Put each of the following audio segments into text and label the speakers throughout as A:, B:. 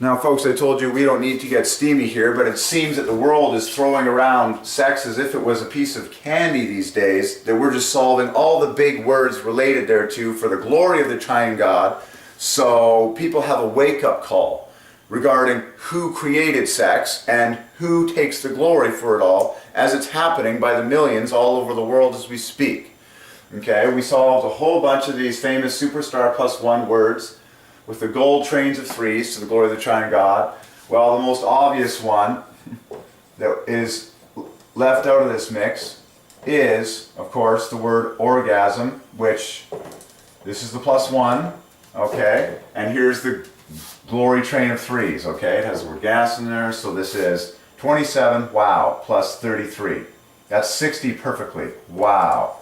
A: Now, folks, I told you we don't need to get steamy here, but it seems that the world is throwing around sex as if it was a piece of candy these days, that we're just solving all the big words related thereto for the glory of the Triune God. So people have a wake-up call regarding who created sex and who takes the glory for it all, as it's happening by the millions all over the world as we speak. Okay, we solved a whole bunch of these famous superstar plus one words with the gold trains of threes to the glory of the Triune God. Well, the most obvious one that is left out of this mix is, of course, the word orgasm, which this is the plus one, okay? And here's the glory train of threes, okay? It has the word gas in there, so this is 27, wow, plus 33. That's 60 perfectly, wow.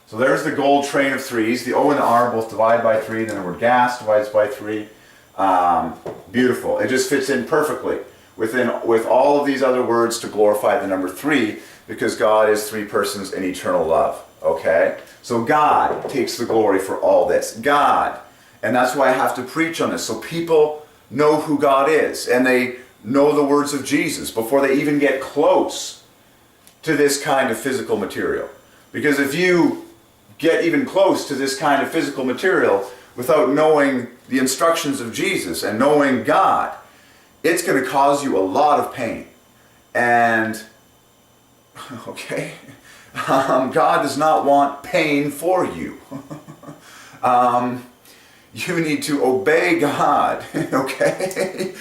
A: So there's the gold train of threes. The O and the R both divide by 3, then the word gas divides by 3. Beautiful. It just fits in perfectly with all of these other words to glorify the number 3, because God is 3 persons in eternal love. Okay? So God takes the glory for all this. God. And that's why I have to preach on this, so people know who God is, and they know the words of Jesus before they even get close to this kind of physical material. Because if you get even close to this kind of physical material without knowing the instructions of Jesus and knowing God, it's going to cause you a lot of pain. And, okay, God does not want pain for you. You need to obey God, okay?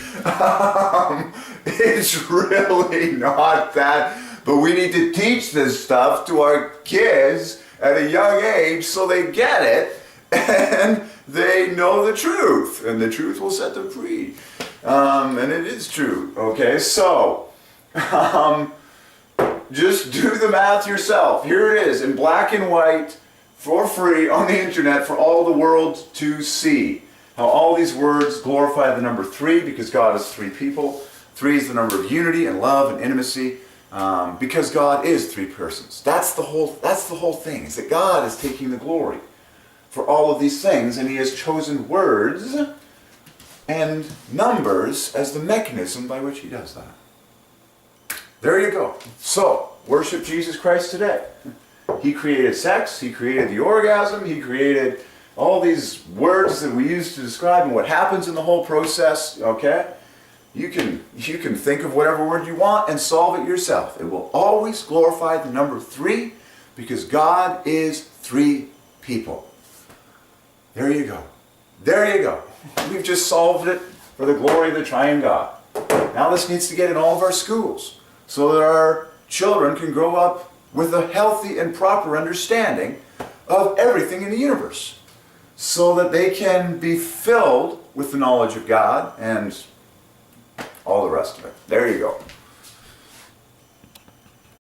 A: It's really not that, but we need to teach this stuff to our kids at a young age so they get it and they know the truth, and the truth will set them free. And it is true, okay? So, just do the math yourself. Here it is in black and white for free on the internet for all the world to see. How all these words glorify the number 3, because God is 3 people. 3 is the number of unity and love and intimacy. Because God is 3 persons. That's the whole thing, is that God is taking the glory for all of these things, and He has chosen words and numbers as the mechanism by which He does that. There you go. So, worship Jesus Christ today. He created sex, He created the orgasm, He created all these words that we use to describe and what happens in the whole process, okay? You can think of whatever word you want and solve it yourself. It will always glorify the number 3, because God is 3 people. There you go. There you go. We've just solved it for the glory of the Triune God. Now this needs to get in all of our schools so that our children can grow up with a healthy and proper understanding of everything in the universe, so that they can be filled with the knowledge of God and all the rest of it. There you go.